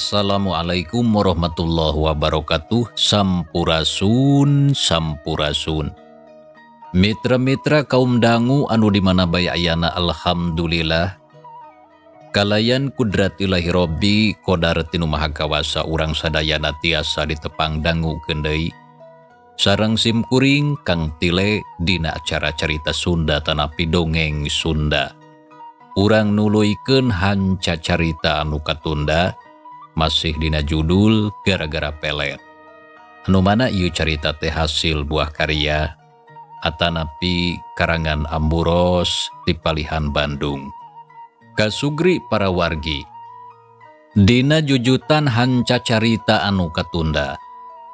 Assalamualaikum warahmatullahi wabarakatuh. Sampurasun, sampurasun. Mitra-mitra kaum dangu anu dimana bae ayana, alhamdulillah. Kalayan kudratillahi robbi qadar tinu maha kawasa urang sadayana tiasa ditepang dangu kendai. Sareng simkuring Kang Tile dina acara carita Sunda tanapi dongeng Sunda. Urang nuluykeun hanca carita anu katunda. Masih dina judul gara-gara pelet. Anu mana ieu carita teh hasil buah karya atanapi karangan Amburos ti Palihan Bandung. Kasugri para wargi. Dina jujutan hanca carita anu katunda.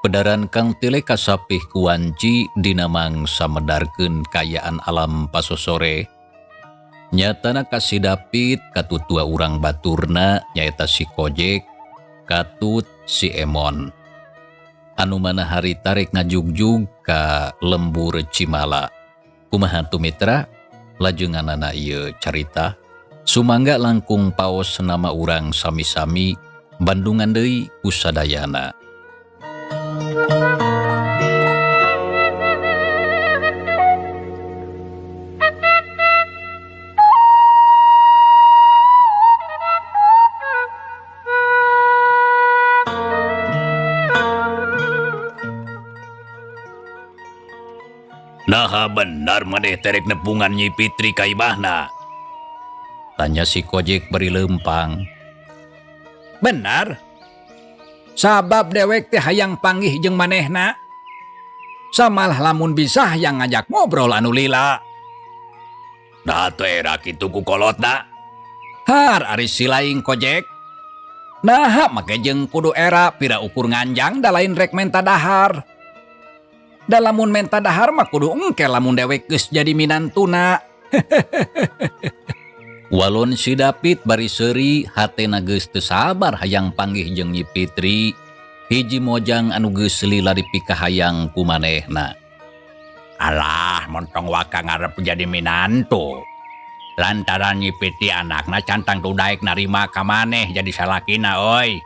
Pedaran Kang Tile kasapih kuanci dina mangsa medarkeun kayaan alam pasosore. Nyatana kasidapit katutua urang baturna nyaeta si Kojek, katut si Emon. Anu mana hari tarik ngajugjug ka lembur Cimala. Kumaha tu mitra? Lajenganana ieu carita. Sumangga langkung paos nama urang sami-sami Bandungan deui kusadayana. Naha benar maneh terek nepungan Nyi Fitri ka imahna? Tanya si Kojek beri lempang. Benar. Sabab dewek teh hayang panggih jeung manehna. Samalah lamun bisa hayang ngajak ngobrol anu lila. Nah tuh era kitu ku kolotna. Har ari silaing Kojek. Nah make jeung kudu era pira ukur nganjang da lain rek menta dahar. Da lamun menta dahar mah kudu engke lamun dewek geus jadi minantuna. Walon si David bari seuri hatena geus teu sabar hayang panggih jeung Nyi Fitri. Hiji mojang anu geus lila dipikahayang ku manehna. Alah montong waka ngarep jadi minantu. Lantaran Nyi Fitri anakna cantang tudaek narima ka maneh jadi salakina oi.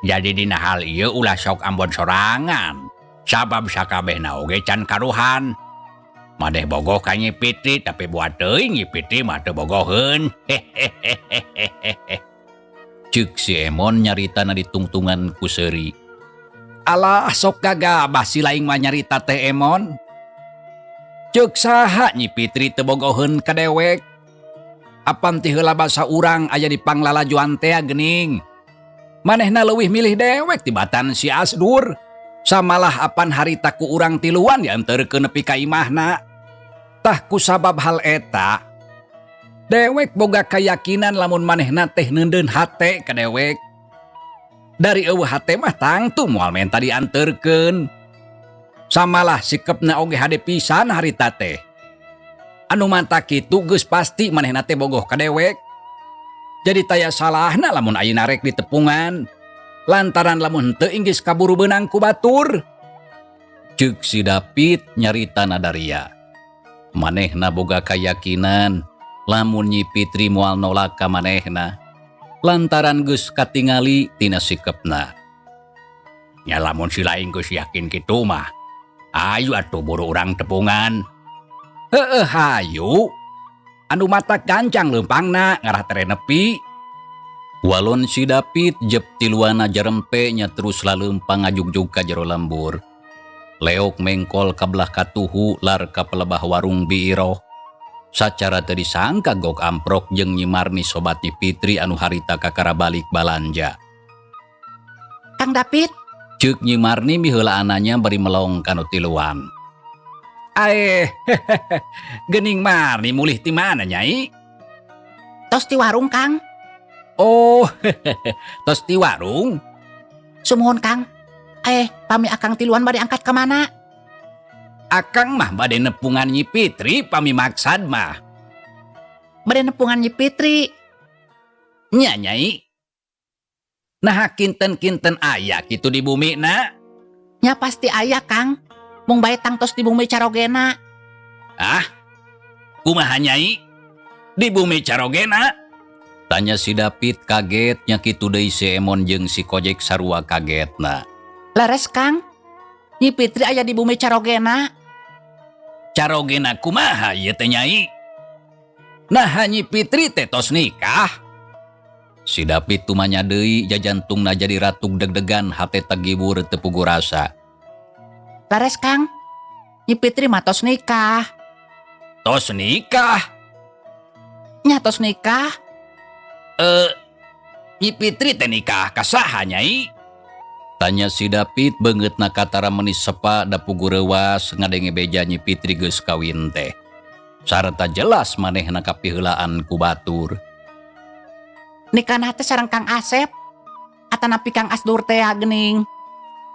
Jadi dina hal ieu ulah sok ambon sorangan. Sabab sakabehna oge can karuhan. Madeh bogoh ka Nyi Fitri tapi buat teuing Nyi Fitri mah teu bogoheun. Ceuk si Emon nyaritana ditungtungan ku seuri. Alah sok gagabah silaing mah nyarita teh Emon. Ceuk saha Nyi Fitri teu bogoheun ka dewek? Apan ti heula basa urang aya di panglalajuan teh geuning. Manehna leuwih milih dewek tibatan si Asdur. Samalah apan harita ku urang tiluan dianterkeun nepi ka imahna. Tah ku sabab hal eta, dewek boga kayakinan lamun manehna teh neundeun hate ka dewek. Dari eueuh hate mah tangtu moal menta dianterkeun. Samalah sikepna oge hade pisan harita teh. Anu manta kitu geus pasti manehna teh bogoh ka dewek. Jadi taya salahna lamun ayeuna rek ditepungan. Lantaran lamun henteu inggis kaburu beunang ku batur. Ceuk si David nyaritana daria. Manehna boga kayakinan lamun Nyi Fitri moal nolak ka manehna. Lantaran geus katingali tina sikepna. Nya lamun si laing geus yakin kitu mah, ayo atuh buru urang tepungan. Hayu. Anu mata gancang leumpangna ngarah tere nepi. Walon si David jep tiluana jarempe nya terus lalempang ngajugjug ka jero lembur. Leok mengkol kabelah katuhu lar ka pelebah warung biiro. Sacara teu disangka gok amprok jeung Nyi Marni sobat Nyi Fitri anu harita kakara balik balanja. Kang David, Ceuk Nyi Marni miheula ananya bari melong kanu tiluan. Gening Marni mulih ti mana Nyai? Tos di warung, Kang. Oh, tos di warung. Sumuhun, Kang. Pami akang tiluan bade angkat ke mana? Akang mah bade nepungan Nyi Fitri pami maksad mah. Bade nepungan Nyi Fitri. Nya Nyai. Nah kinten-kinten aya kitu di bumi na. Nya pasti aya, Kang. Mung bae tang tos di bumi carogena. Ah, kumaha Nyai? Di bumi carogena? Tanya si David kaget nya kitu deui si Emon jeung si Kojek sarua kagetna. Leres, Kang. Nyi Fitri aya di bumi carogena. Carogena kumaha ieu teh Nyai? Nah Nyi Fitri teh tos nikah. Si David tumanya deui jajantungna jadi ratug deg-degan hate tagibur teu puguh rasa. Leres, Kang. Nyi Fitri mah tos nikah. Tos nikah? Nya tos nikah. Nyi Fitri teh nikah ka saha Nyai? Tanya si David beungeutna katara menis sepa da puguh reuwas ngadenge beja Nyi Fitri geus kawin teh. Sarta jelas manehna kapiheulaan ku batur. Nikahna teh sareng Kang Asep. Atanapi Kang Asdur teh gening.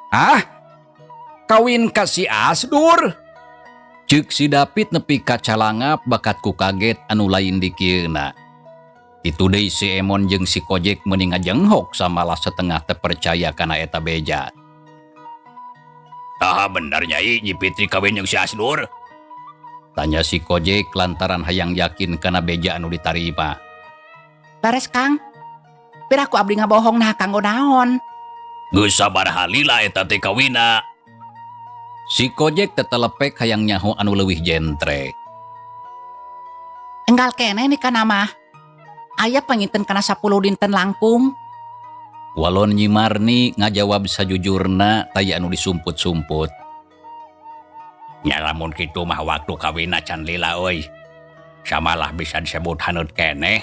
Ah? Kawin ka si Asdur? Ceuk si David nepi ka calangap bakat ku kaget anu lain di kieuna. Itu deui si Emon jeung si Kojek meuni ngajenghok samalah setengah teu percaya kana eta beja. Tah bener Nyai Nyi Fitri kawin jeung si Asdur? Tanya si Kojek lantaran hayang yakin kana beja anu ditarima. Leres, Kang. Piraku abdi ngabohong nah kanggo naon? Geus sabaraha lila eta teh kawina? Si Kojek tetelepek hayang nyaho anu leuwih jentre. Enggal keneh nikahna mah. Aya panginten kana 10 dinten langkung. Walon Nyi Marni ngajawab sajujurna taya anu disumput-sumput. Nya lamun kitu mah waktu kawina can lila euy. Samalah bisa disebut haneut keneh.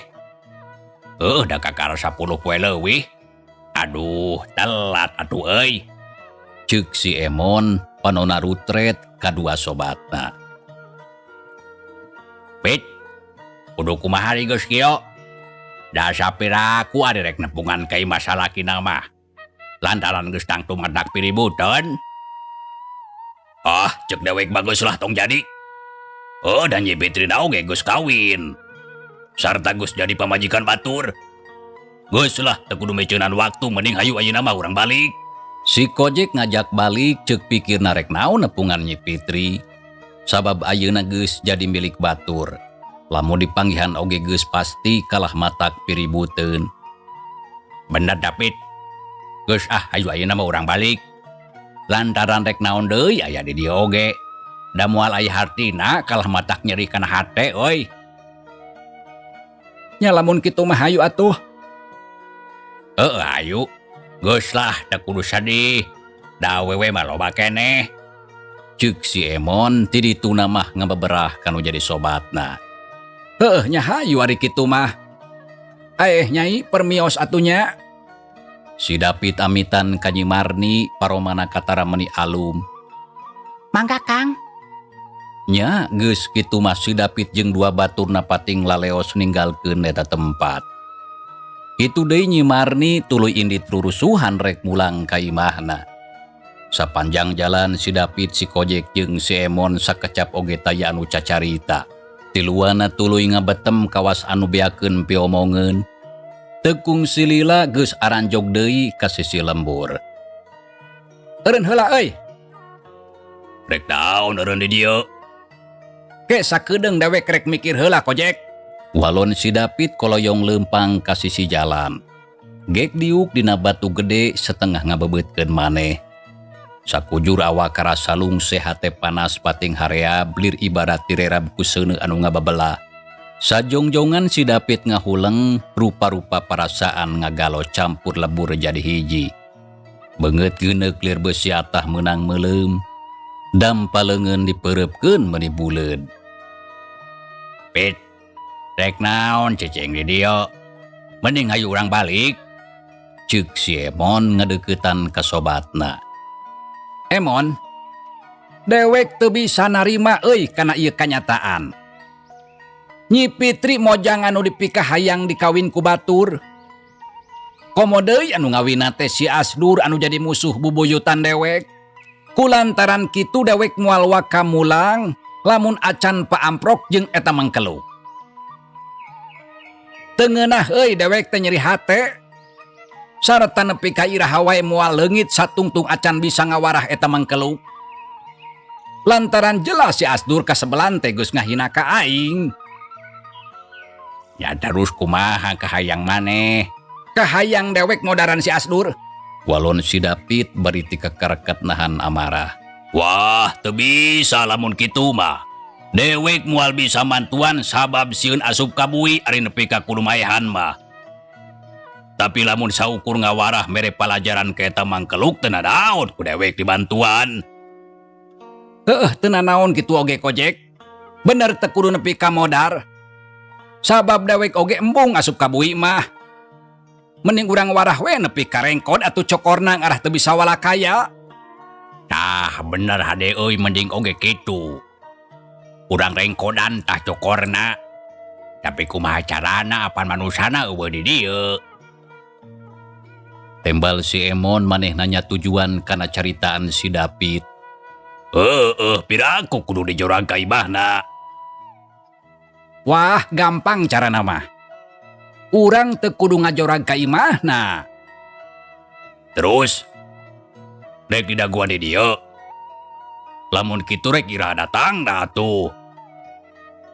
Da kakara 10 poe leuwih. Aduh, telat atuh euy. Ceuk si Emon panonna rutret kadua sobatna. Pit, kudu kumaha geus kieu? Da sapiraku ari rek nepungan ka imah salakina mah. Lantaran geus tang tumadak piributeun. Cek dewek bagus lah tong jadi. Dan Nyi Fitri oge geus kawin. Sarta geus jadi pamajikan batur. Geus lah teu kudu meceunan waktu mending hayu ayeuna mah urang balik. Si Kojek ngajak balik ceuk pikirna rek naon nepungan Nyi Fitri. Sabab ayeuna geus jadi milik batur. Lamun dipanggihan oge geus pasti kalah matak piributeun. Bener David. Geus hayu ayeuna mah urang balik. Lantaran rek naon deui aya di dieu oge. Da moal aya hartina kalah matak nyeri kana hate euy. Nya lamun kitu mah hayu atuh. Hayu. Geus lah teu kudu sedih. Da awewe mah loba keneh. Ceuk si Emon ti dituna mah ngabeberah kanu jadi sobatna. Nya hayu ari kitu mah. Nyai permios atunya. Si David amitan ka Nyi Marni paromana katara meuni alum. Mangga, Kang. Nya geus kitu mah si David jeung dua baturna pating laleos ninggalkeun eta tempat. Itu deui Nyi Marni tuluy indit rurusuhan rek mulang ka imahna. Sapanjang jalan si David, si Kojek jeung si Emon sakecap oge taya anu cacarita. Tiluana tuluy ngabetem kawas anu beakeun piomongeun. Tekung si Lila geus aranjog deui ka sisi lembur. Eureun heula euy. Rek naon eureun di dieu? Ke sakedeung dewek rek mikir heula Kojek. Walon si David koloyong leumpang ka sisi jalan. Gek diuk dina batu gede setengah ngabebeutkeun maneh. Sakujur awak karasa lungseh hate panas pating harea blir ibarat direrab ku seuneu anu ngababelah. Sajongjongan si Dapit ngahuleng rupa-rupa perasaan ngagalo campur lebur jadi hiji. Beungeut geuneuk lir beusi atah meunang meuleum. Dam palengeun dipeureupeun meuni buleud. Pit, rek naon ceceng di dieu? Mending hayu urang balik. Ceuk si Emon ngadeuketan ka sobatna. Emon, dewek teu bisa narima euy kana ieu kanyataan. Nyi Fitri mojang anu dipikah hayang dikawin ku batur. Komo deui anu ngawina teh si Asdur anu jadi musuh bubuyutan dewek. Kulantaran kitu dewek moal wakamulang lamun acan paamprok jeung eta mangkeluk. Teu ngeunah euy dewek teh nyeri hate. Sarta nepi ka iraha wae moal leungit satungtung acan bisa ngawarah eta mangkeluk. Lantaran jelas si Asdur kasebelan teh geus ngahina ka aing. Ya terus kumaha kahayang maneh? Kahayang dewek modaran si Asdur. Walon si Dapit bari ti kakareket nahan amarah. Wah, teu bisa lamun kitu mah. Dewek moal bisa mantuan sabab sieun asup ka bui ari nepi ka kulumayahan mah. Tapi lamun saukur ngawarah mere palajaran ka eta mangkeluk teu nadaon ku dewek dibantuan. Heueuh teu nanaon kitu oge Kojek. Bener teu kudu nepi ka modar. Sabab dewek oge embung asup ka bui mah. Mending urang warah we nepi ka rengkod atuh cokorna ngarah teu bisa walakaya. Tah bener hade euy mending oge kitu. Urang rengkodan tah cokorna. Tapi kumaha carana apan manusana eueuh di dieu. Tembal si Emon maneh nanya tujuan kana caritaan si Dapit. Piraku kudu dijorang ka imahna. Wah, gampang carana mah. Urang teu kudu ngajorag ka imahna. Terus rek didaguan di dieu. Lamun kitu rek ira datang dah atuh.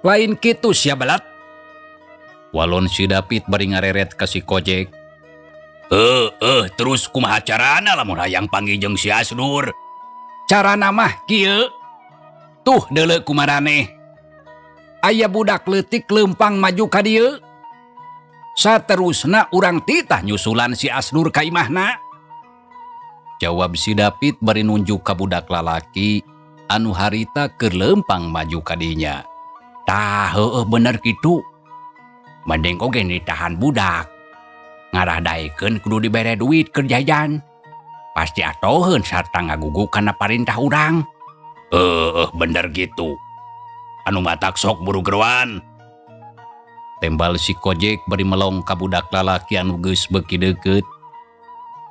Lain kitu sia belat. Walon si Dapit bari ngareret ka si Kojek. Terus kumaha carana lamun hayang panggih jeung si Asdur? Carana mah kieu. Tuh deuleu kumaraneh. Aya budak leutik leumpang maju ka dieu. Saterusna urang titah nyusulan si Asdur ka imahna. Jawab si Dapit bari nunjuk ka budak lalaki anu harita keur leumpang maju ka dinya. Tah heueuh bener kitu. Mending oge nitahan budak. Ngarah daekeun kudu dibere duit keur jajan. Pasti atoheun sarta ngaguguk kana parintah urang. Bener gitu. Anu matak sok buru geruan. Tembal si Kojek bari melong ka budak lalaki anu geus beuki deukeut.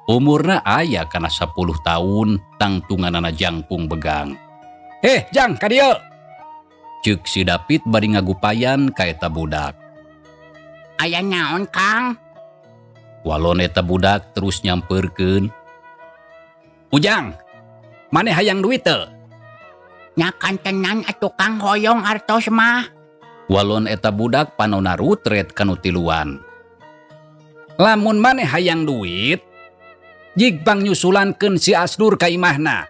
Umurna aya kana 10 taun, tangtunganana jangkung begang. Jang ka dieu. Ceuk si Dapit bari ngagupayan ka eta budak. Aya naon, Kang? Walon eta budak terus nyampeurkeun. Ujang, maneh hayang duit teu? Nyakan tenan atuh Kang hoyong artos mah. Walon eta budak panonna rutret kanu tiluan. Lamun maneh hayang duit, jigbang nyusulankeun si Asdur ka imahna.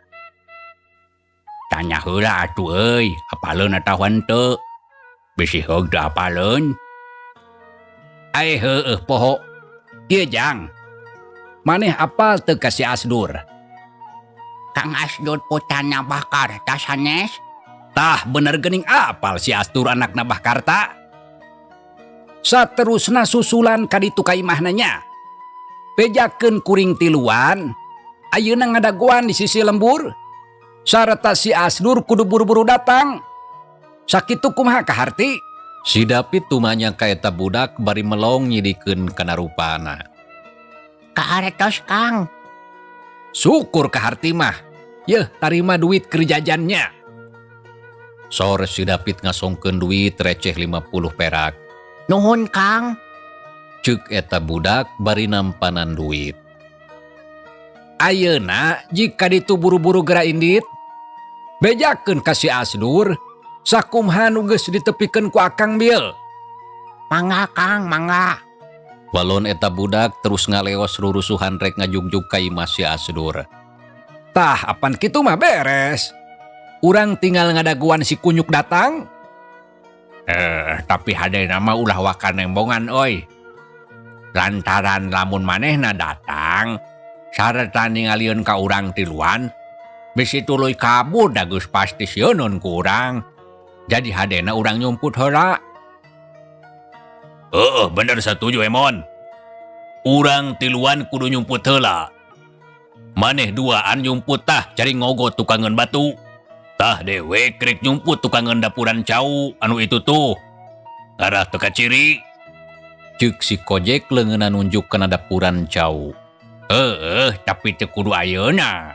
Tanya heula atuh euy, apaleun eta henteu? Bisi heug da apaleun. Heueuh poho. Kieu Jang. Maneh apal teu ka si Asdur? Kang Asdur putrana Bakar tasanes. Tah bener geuning apal si Asdur anak Nabah Karta. Saterusna susulan ka ditu ka imahna nya. Bejakeun kuring tiluan, ayeuna ngadaguan di sisi lembur. Sarta si Asdur kudu buru-buru datang. Sakitu kumaha kaharti? Si Dapit tumanya ka eta budak bari melong nyidikeun kana rupana. Kaaretos Kang. Syukur kaharti mah. Yeuh tarima duit kerjajannya. Sor si Dapit ngasongkeun duit receh 50 perak. Nuhun Kang. Ceuk eta budak bari nampanan duit. Ayeuna jika ditu buru-buru gera indit, bejakeun ka si Asdur, sakumaha nu geus ditepikeun ku akang bieu. Mangga Kang, mangga. Walon eta budak terus ngaleos rurusuhan rek ngajugjug ka imah si Asdur. Tah apan kitu mah beres. Urang tinggal ngadaguan si kunyuk datang. Tapi hade nama ulah wakan nembongan oi. Lantaran lamun manehna datang, sareta ningalieun ka urang tiluan, bisi tuluy kabur dagus pasti sieun ku urang. Jadi hadena urang nyumput heula. Bener setuju Emon. Urang tiluan kudu nyumput heula. Maneh duaan nyumput tah cari ngogot tukangan batu. Tah dewe krek nyumput tukangan dapuran cau anu itu tuh. Arah teka ciri. Ceuk si Kojek leungeunna nunjuk kana dapuran cau. Tapi teu kudu ayeuna.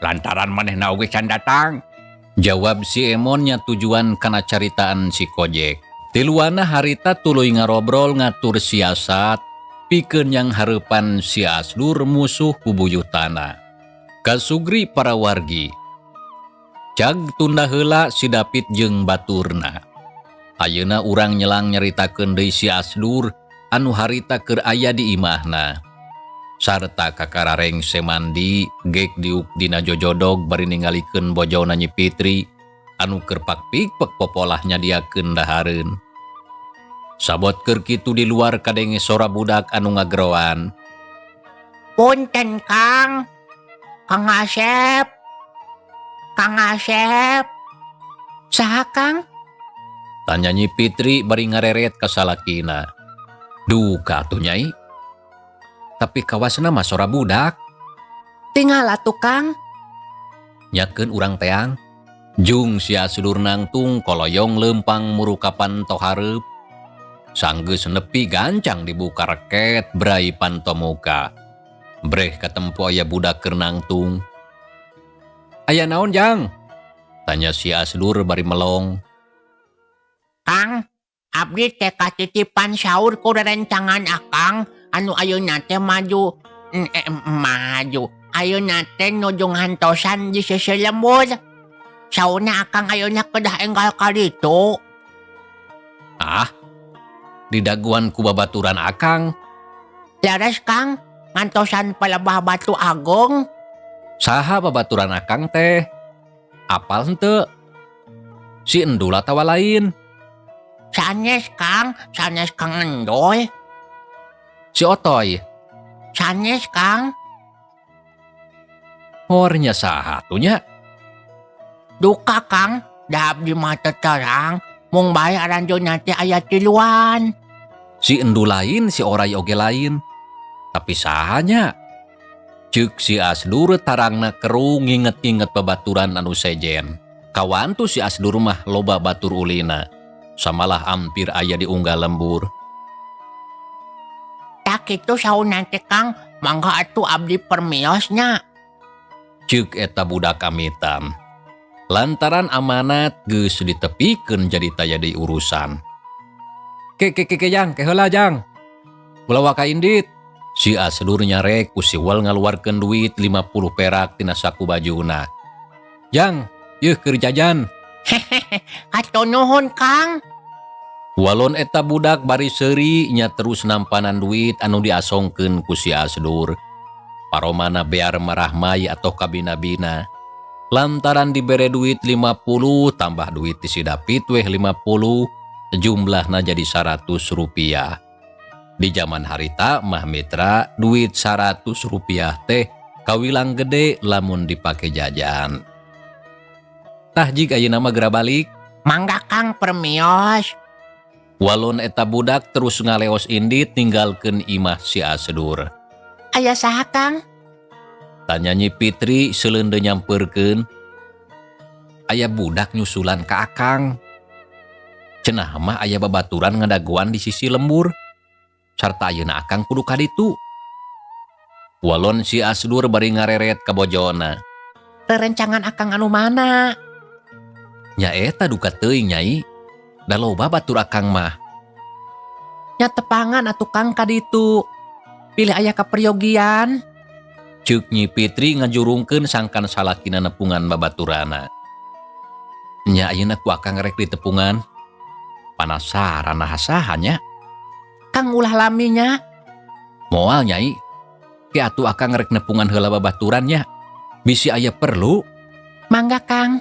Lantaran manehna oge can datang. Jawab si Emon nya tujuan kana caritaan si Kojek. Tiluana harita tuluy ngarobrol ngatur siasat pikeun yang hareupan si Asdur musuh bubuyutana. Kasugri para wargi. Cag tunda heula si David jeung baturna. Ayeuna urang nyelang nyaritakeun deui si Asdur anu harita keur aya di imahna. Sarta kakarareng semandi gek diuk dina jojodog bari ningalikeun bojona Nyi Pitri anu keur pakpik-pek popolah nyadiakeun dahareun. Sabot keur kitu di luar kadenge sora budak anu ngageroan. Punten Kang. Kang Asep. Kang Asep. Saha Kang? Tanya Nyi Pitri bari ngareret ka salakina. Duh ka atuh Nyai. Tapi kawasna mah sora budak. Tinggal atuh Kang. Nyakeun urang teang. Jung si Asdur nangtung koloyong lempang murukapan tohareup. Sanggeus nepi gancang dibuka reket berai pantomuka. Breh katempo aya budak keur nangtung. Aya naon Jang? Tanya si Asdur bari melong. Kang, abdi teh katitipan saur ku rerencangan akang anu ayeuna teh maju. Ayeuna teh nuju ngantosan di sisi lembur. Saurna akang ayeuna kedah enggal ka ditu. Didaguan ku babaturan akang. Leres Kang, ngantosan Palebah Batu Agung. Saha babaturan akang teh? Apal henteu? Si Endul atawa lain? Sanes Kang Endol. Si Otoy? Sanes Kang. Hornya saha atunya? Duka Kang, da abdi mah teu terang, mung bae aranjeunna teh aya tiluan. Si Endul lain, si Oray oge lain. Tapi sahanya? Ceuk si Asdur tarangna keru nginget-inget babaturan anu sejen. Kawantu si Asdur mah loba batur ulina. Samalah ampir aya di unggal lembur. Tak kitu sauna teh Kang, mangga atuh abdi permiosnya. Ceuk eta budak amitan. Lantaran amanat geus ditepikeun jadi taya deui urusan. Ke Jang, ke heula Jang. Kulawa ka indit. Si Asdur nyarek ku si Wal ngaluarkeun duit 50 perak tina saku bajuna. Jang, yeuh keur jajan. Hatur nuhun Kang. Walon eta budak bari seuri nya terus nampanan duit anu diasongkeun ku si Asdur. Paromana bear marah mai atau kabina-bina. Lantaran dibere duit 50 tambah duit ti si David weh 50, jumlahna jadi 100 rupiah. Di zaman harita mah mitra duit 100 rupiah teh kawilang gede lamun dipake jajan. Tah jig ayeuna mah gera balik. Mangga Kang permios. Walon eta budak terus ngaleos indit ninggalkeun imah si Asdur. Aya saha Kang? Tanya Nyi Pitri seleundeun nyampeurkeun. Aya budak nyusulan ka akang. Cenah mah aya babaturan ngadaguan di sisi lembur. Sarta ayeuna akang kudu ka ditu. Walon si Asdur bari ngareret ka bojona. Rerencangan akang anu mana? Nya eta duka teuing Nyai. Da loba batur akang mah. Nya tepangan atuh Kang ka ditu. Pilih aya kaperyogian. Ceuk Nyi Pitri ngajurungkeun sangkan salakina nepungan babaturana. Nya ayeuna ku akang rek ditepungan. Panasaran nah sahanya. Kang ulah laminya. Moal Nyai. Ki atuh akang rek nepungan heula babaturannya. Bisi aya perlu. Mangga Kang.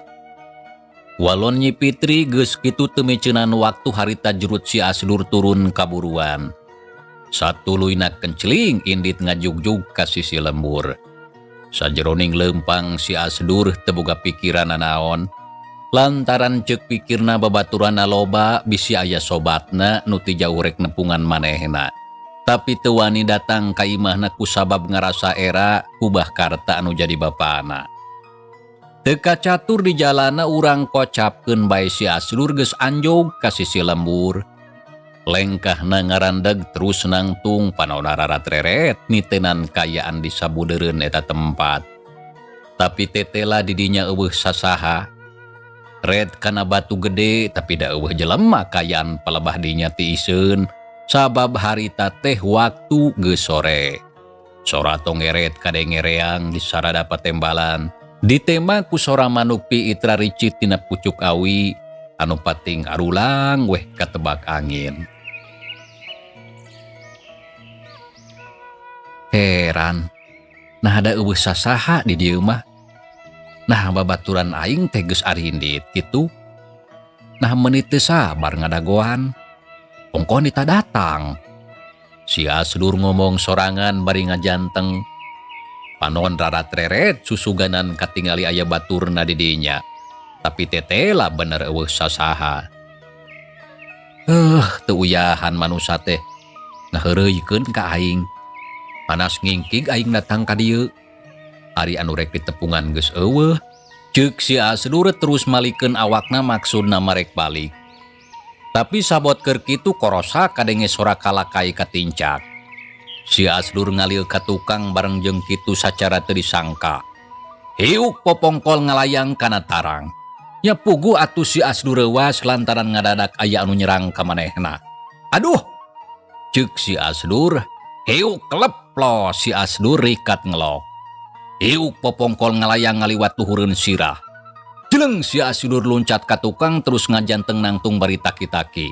Walon Nyi Fitri geus kitu teu meceunaan waktu harita jerut si Asdur turun kaburuan. Satuluyna kenceling indit ngajugjug ka sisi lembur. Sajeroning lempang si Asdur teu boga pikiran naon. Lantaran ceuk pikirna babaturanna loba bisi aya sobatna nu ti jauh rek nepungan manehna. Tapi teu wani datang ka imahna ku sabab ngarasa era kubah karta anu jadi bapana. Teu kacatur di jalana urang kocapkeun bae si Asdur geus anjog ka sisi lembur. Lengkahna ngarandeg terus nangtung panaona rarat-reret nitenan kayaan di sabudeureun eta tempat. Tapi tetela didinya eueuh sasaha. Red kana batu gede tapi da eueuh jelema kayaan palebah dinya ti iseun sabab harita teh waktu geus sore. Sora tongeret kadengereang di sarada patembalan ditema ku sora manuk pi itra ricit tina pucuk awi anu pating arulang weh katebak angin. Heran, nah ada eueuh sasaha di dieu mah. Nah babaturan aing teh geus arindit kitu. Nah menit teu sabar ngadagoan. Ongkon dita datang. Si Asdur ngomong sorangan bari ngajanteng. Panon rarat-reret susuganan katingali aya baturna di dinya. Tapi tetela bener eueuh sasaha. Teu uyahan manusa teh ngaheureuikeun ka aing. Panas ngingkig aing datang ka dieu. Ari anu rek ditepungan geus eueuh. Ceuk si Asdur terus malikeun awakna maksudna marek balik. Tapi sabot keur kitu korosa kadenge sora kalakai katincak. Si Asdur ngalil ka tukang bareng jeung kitu sacara teu disangka. Hiuk popongkol ngalayang kana tarang. Nya pugu atuh si Asdur reuwas lantaran ngadadak aya anu nyerang ka manehna. Aduh! Ceuk si Asdur, hiuk keleplo si Asdur rikat ngelok. Hiuk popongkol ngalayang ngaliwat luhureun sirah. Jeleng si Asdur loncat ka tukang terus ngajanteng nangtung bari taki-taki.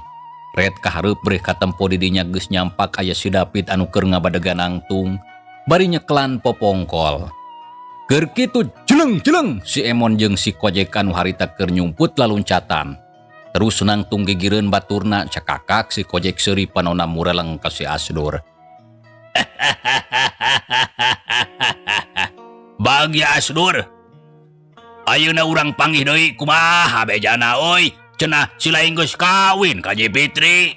Red kahareup breh katempo di dinya geus nyampak aya si David anu keur ngabadegan nangtung bari nyekelan popongkol. Keur kitu jeleng si Emon jeung si Kojek anu harita keur nyumput laluncatan. Terus nangtung gigireun baturna cakakak si Kojek seuri panonna mureleng ka si Asdur. Bagi Asdur, ayeuna urang panggih deui kumaha bejana oi, cenah si laing geus kawin ka Nyi Fitri.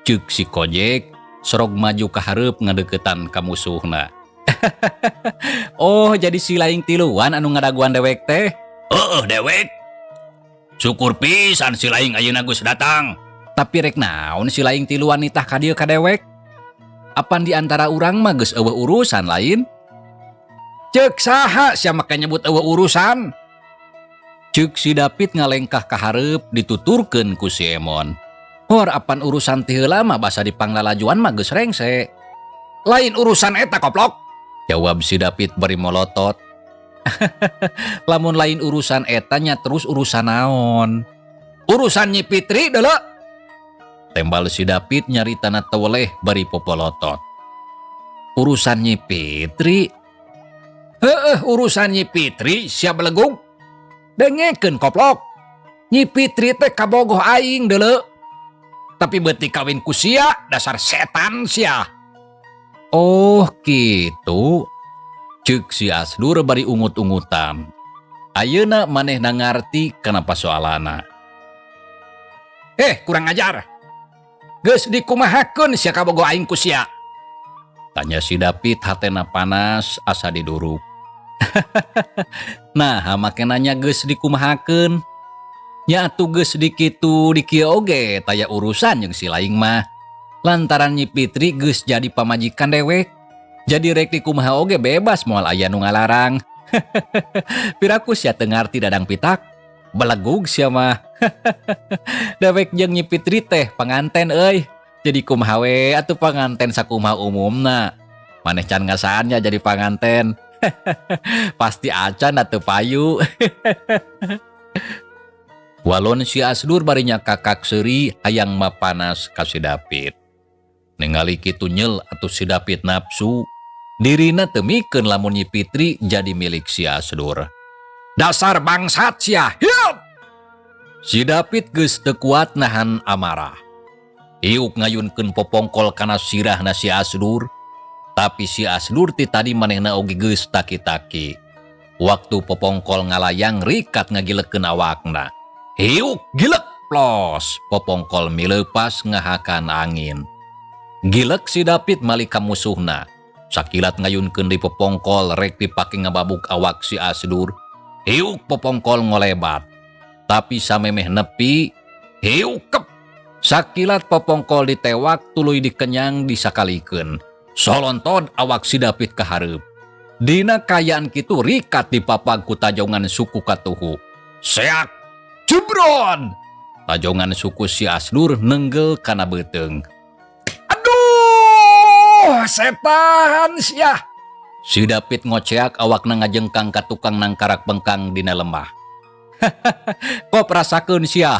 Ceuk si Kojek sorog maju ka hareup ngadeukeutan ka musuhna. Oh jadi si laing tiluan anu ngadaguan dewek teh. Heueuh dewek. Syukur pisan si laing ayeuna geus datang. Tapi rek naon si laing tiluan nitah ka dieu ka dewek? Apan di antara urang mah geus eueuh urusan lain? Ceuk saha sia make nyebut eueuh urusan? Ceuk si David ngalengkah ka hareup dituturkeun ku si Emon. Hor apan urusan ti heula mah basa dipanglalajuan mah geus rengse. Lain urusan eta koplok. Jawab si David bari molotot. Lamun lain urusan eta nya terus urusan naon? Urusan Nyi Fitri deuleu. Tembal si David nyaritana teweleh bari popolotot. Urusan Nyi Fitri? Heueuh urusan Nyi Fitri sia belegug. Dengekeun koplok. Nyi Fitri teh kabogoh aing deuleu. Tapi beuti kawin ku sia dasar setan sia. Oh kitu. Ceuk si Asdur bari ungut-ungutan. Ayeuna manehna ngarti kenapa soalana. Kurang ajar. Geus dikumahakeun sia kabogoh aing ku sia. Tanya si David hatena panas asa diduruk. Nah make nanya geus dikumahakeun. Nya atuh geus dikitu dikieu oge taya urusan jeung si laing mah. Lantaran Nyi Fitri geus jadi pamajikan dewek. Jadi rek dikumaha oge bebas moal aya nu ngalarang. Piraku sia teu ngarti dadang pitak. Belegug sia mah. Dewek jeung Nyi Fitri teh panganten euy. Jadi kumaha we atuh panganten sakumaha umumna. Maneh can ngasaannya jadi panganten. Pasti acan atuh payu. Walon si Asdur barinya kakak seuri hayang mapanas ka si David. Ningali kitu nyel atuh si David nafsu. Dirina teu mikeun lamun Nyi Fitri jadi milik si Asdur. Dasar bangsat sia. Hiup! Si David geus teu kuat nahan amarah. Hiuk ngayunkeun popongkol kana sirahna si Asdur, tapi si Asdur ti tadi manehna oge geus taki-taki. Waktu popongkol ngalayang rikat ngagilekeun awakna. Hiuk gilek plos, popongkol mileupas ngahakan angin. Gilek si David malika musuhna. Sakilat ngayunkeun di popongkol rek dipake ngababuk awak si Asdur. Hiuk popongkol ngolebat. Tapi samemeh nepi, hiukep. Sakilat popongkol ditewak tuluy dikenyang disakalikeun. Solontod awak si David ka hareup. Dina kayaan kitu rikat dipapag ku tajongan suku katuhu. Seak jebron! Tajongan suku si Asdur nenggel kana beuteung. Aduh, setan sia. Si David ngoceak awakna ngajengkang ka tukang nangkarak bengkang dina lemah. Kop rasakeun sia.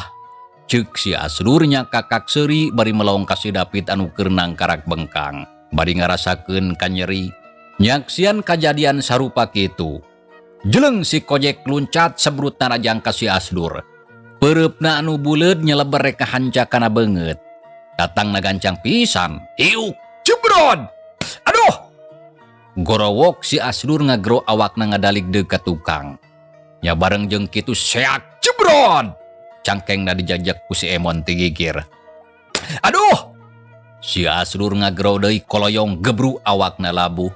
Ceuk si Asdur nya kakak seuri bari melong ka si David anu keur nangkarak bengkang. Bari ngarasakeun ka nyeri. Nyaksian kajadian sarupa kitu. Jeleng si Kojek luncat sebrut narajang ka si Asdur. Pereupna anu buleud nyeleber rek kahanca kana beungeut. Datang nagancang pisan. Hiuk jebron! Aduh! Gorowok si Asdur ngagro awakna ngadalik deuk ka tukang. Nya bareng jeung kitu seak jebron! Cangkengna dijajak ku si Emon tigigir. Aduh! Si Asdur ngagro deui koloyong gebru awakna labuh.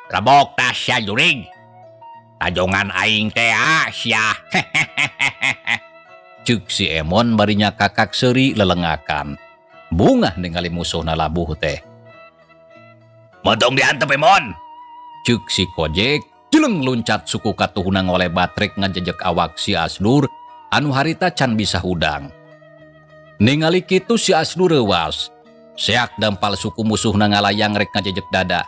Lebok tah sia jurig. Tajongan aing teh sia. Ceuk si Emon barinya kakak seuri lelengakan. Bungah ningali musuhna labuh teh. Motong diantep Emon. Ceuk si Kojek jeleng luncat suku katuhuna ngolebat rek ngajejek awak si Asdur anu harita can bisa hudang. Ningali kitu si Asdur reuwas. Seak dampal suku musuhna ngalayang rek ngajejek dada.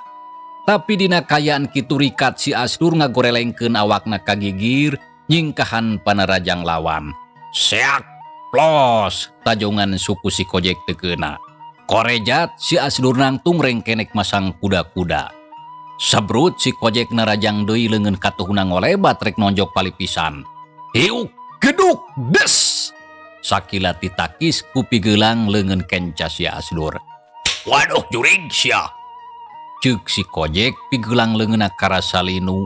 Tapi dina kayaan kitu rikat si Asdur ngagorelengkeun awakna kagigir nyingkahan panerajang lawan. Seak plos tajongan suku si Kojek teu keuna. Korejat si Asdur nangtung rengkenek masang kuda-kuda. Sabrut si Kojek narajang deui leungeun katuhuna ngolebat rek nonjok palipisan. Hiuk geduk des! Sakilat ditakis ku pigeulang leungeun kenca si Asdur. Waduh jurig sia. Ceuk si Kojek pigeulang leungeunna karasa linu.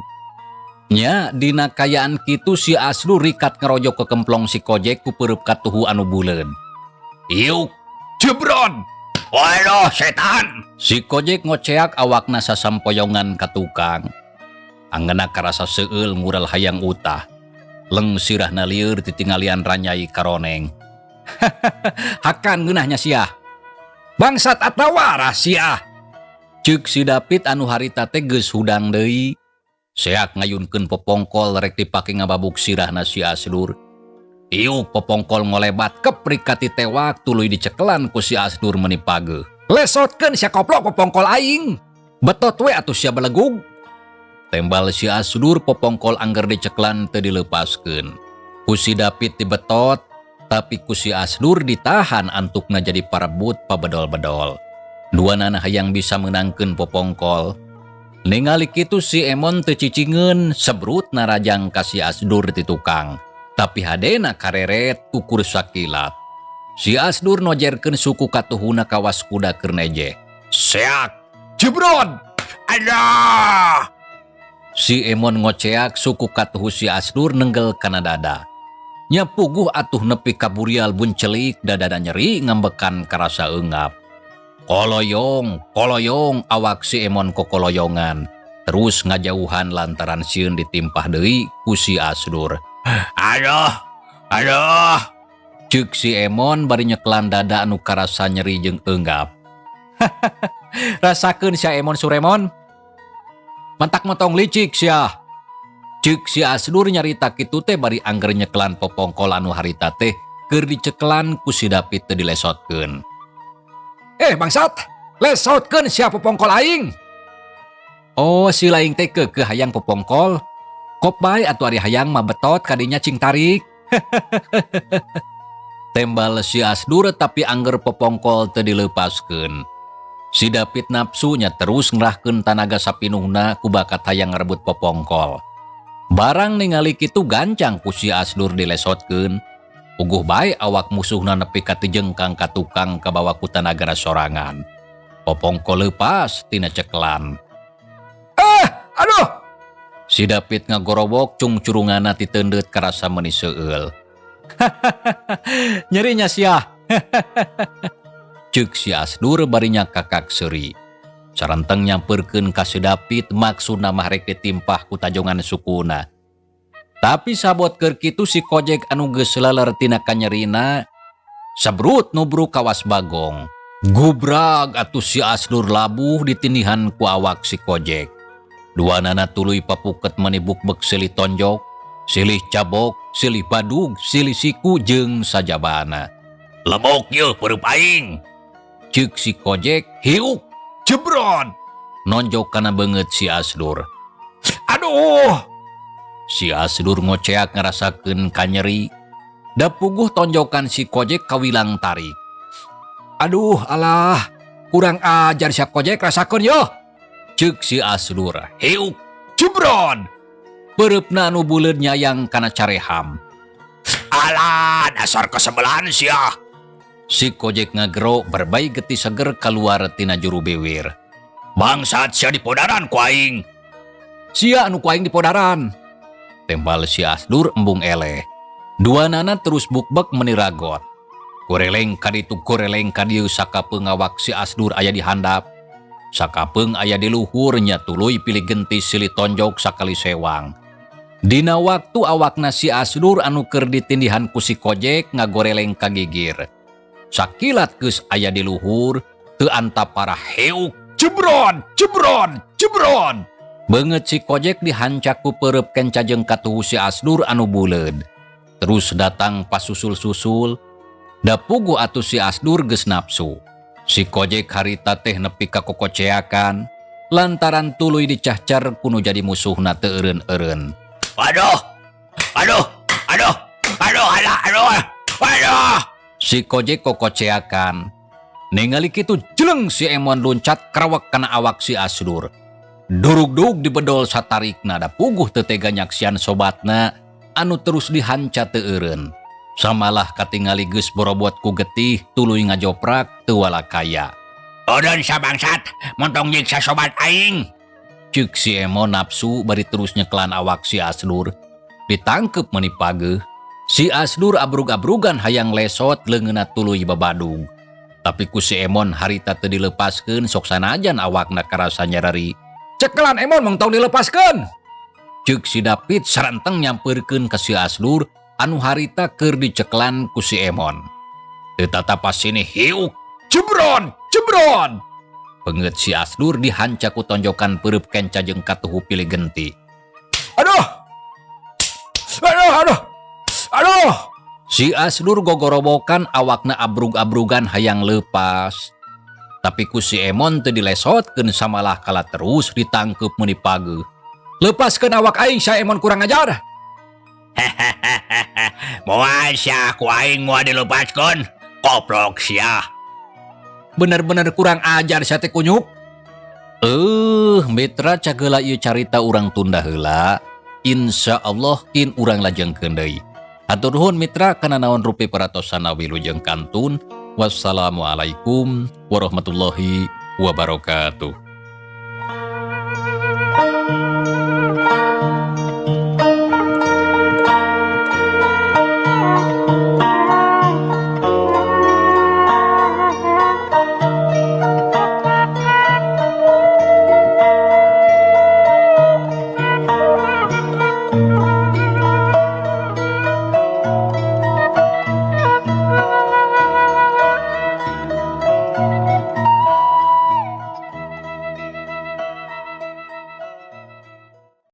Nya dina kayaan kitu si Asdur rikat ngarojok ke kemplong si Kojek ku peurup katuhu anu buleud. Hiuk jebron! Waduh setan. Si Kojek ngoceak awakna sasampoyongan ka tukang. Angeuna karasa seueul mural hayang utah. Leng sirahna lieur titingalian ranyai karoneng. Hakan geunahnya sia. Bangsat atawara sia. Ceuk si David anu harita teh geus hudang deui. Seak ngayunkeun popongkol rek dipake ngababuk sirahna si Asdur. Hiuk popongkol ngolebat keprikati tewak tuluy dicekelan ku si Asdur meuni pageuh. Lesotkeun sia koplok popongkol aing. Betot we atuh sia belegug. Tembal si Asdur popongkol angger diceklan teu dilepaskeun. Ku si David dibetot, tapi ku si Asdur ditahan antukna jadi parebut pabedol-bedol. Duanana hayang bisa menangkeun popongkol. Ningali kitu si Emon teu cicingeun sebrut narajang ka si Asdur ti tukang. Tapi hadena kareret ukur sakilat. Si Asdur nojerkeun suku katuhuna kawas kuda keur neje. Seak jebron! Aduh! Si Emon ngoceak suku katuhu si Asdur nenggel kana dada. Nya puguh atuh nepi ka burial buncelik dadana nyeri ngambekan karasa eungap. Koloyong, koloyong awak si Emon kokoloyongan. Terus ngajauhan lantaran sieun ditimpah deui ku si Asdur. Aduh. Aduh. Ceuk si Emon bari nyeklan dada anu karasa nyeri jeung eunggap. Rasakeun sia Emon Suremon. Mantak motong licik sia. Ceuk si Asdur nyarita kitu teh bari angger nyeklan popongkol anu harita teh keur diceklan ku si David teu dilesotkeun. Bangsat, lesotkeun sia popongkol aing. Oh, si laing teh keukeuh hayang popongkol. Kop bae atuh ari hayang mah betot kadinya cing tarik. Tembal si Asdur tapi angger popongkol teu dileupaskeun. Si David nafsunya terus ngerahkeun tanaga sapinuhna ku bakat hayang ngarebut popongkol. Barang ningali kitu gancang ku si Asdur dilesotkeun. Puguh bae awak musuhna nepi ka tejengkang ka tukang kabawa ku tanagara sorangan. Popongko leupas tina ceklan. Aduh! Si David ngagorobok cung curunganna ti teundeut karasa meuni seueul. Nyerinya sia. Ceuk si Asdur barinya kakak seuri. Saranteng nyamperkeun ka si David maksudna mah rek ditimpah ku tajongan sukuna. Tapi sabot keur kitu si Kojek anu geus leler tina kanyerina sabrut nubruk kawas bagong. Gubrag atuh si Asdur labuh ditindihan ku awak si Kojek. Duanana tuluy papuket menibuk-bek silih tonjok, silih cabok, silih badug, silih siku jeung sajabana. Lebok yeuh peurup aing. Ceuk si Kojek hiuk jebron nonjok kana beungeut si Asdur. Aduh! Si Asdur ngoceak ngarasakeun kanyeri. Da puguh tonjokan si Kojek kawilang tarik. Aduh, alah. Kurang ajar si Kojek rasakeun yo. Ceuk si Asdur Hiuk jebron. pereupna anu buleud nyayang kana careham. Alah, dasar kesebelahan sia. Si Kojek ngagero berbai geti seger keluar tina juru bewir. Bangsat sia dipodaran ku aing. Sia anu ku aing di podaran. Tembal si Asdur embung eleh. Duanana terus bukbek meniragot. Goreleng kaditu goreleng kadieu sakapeung awak si Asdur aya di handap. Sakapeung aya di luhur nya tuluy pilih gentis silih tonjok sakali sewang. Dina waktu awakna si Asdur anu keur ditindihan ku si Kojek ngagoreleng kagigir. Sakilat geus aya di luhur teu antapara heuk Jebron, jebron, jebron. beungeut si Kojek dihancak ku peureub kencajeng katuhu si Asdur anu buleud. Terus datang pasusul-susul. Da puguh atuh si Asdur geus nafsu. Si Kojek harita teh nepi ka kokoceakan lantaran tuluy dicahcar kuno jadi musuhna teu eureun-eureun. Aduh. Aduh. Aduh. Aduh, alah, aduh. Aduh. Si Kojek kokoceakan. Ningali kitu jeleng si Emon loncat karawak kana awak si Asdur. Durug-dug dibedol satarikna da puguh teu tega nyaksian sobatna anu terus dihanca teu eureun. Samalah katingali geus borobot ku getih tuluy ngajoprak teu walakaya. Odon sabangsat, montong nyiksa sobat aing. Ceuk si Emon nafsu bari terus nyeklan awak si Asdur. Ditangkep meuni pageuh. Si Asdur abrug-abrugan hayang lesot leungeunna tuluy babadug. Tapi ku si Emon harita teu dilepaskeun sok sanajan awakna karasa nyarari. Cekelan Emon mong tong dilepaskeun. Ceuk si David saranteng nyampeurkeun ka si Asdur anu harita keur diceklan ku si Emon. Teu tatapas sini hiuk Jebron, jebron. beungeut si Asdur dihancak ku tonjokan peureub kencajeng katuhu pilih genti. Aduh. Aduh, aduh. Aduh. Si Asdur gogorobokan awakna abrug-abrugan hayang leupas. Tapi ku si Emon teu dilesotkeun samalah kala terus ditangkep meuni pageuh. Lepaskeun awak aing sa Emon kurang ajar. Moal sia ku aing moal dilepaskeun. Koplok sia. Bener-bener kurang ajar sa teh kunyuk. Mitra cageula ieu carita urang tunda heula. Insya Allah kin urang lajengkeun deui. Hatur nuhun mitra kana naon rupi paratosana wilujeng kantun. Wassalamualaikum warahmatullahi wabarakatuh.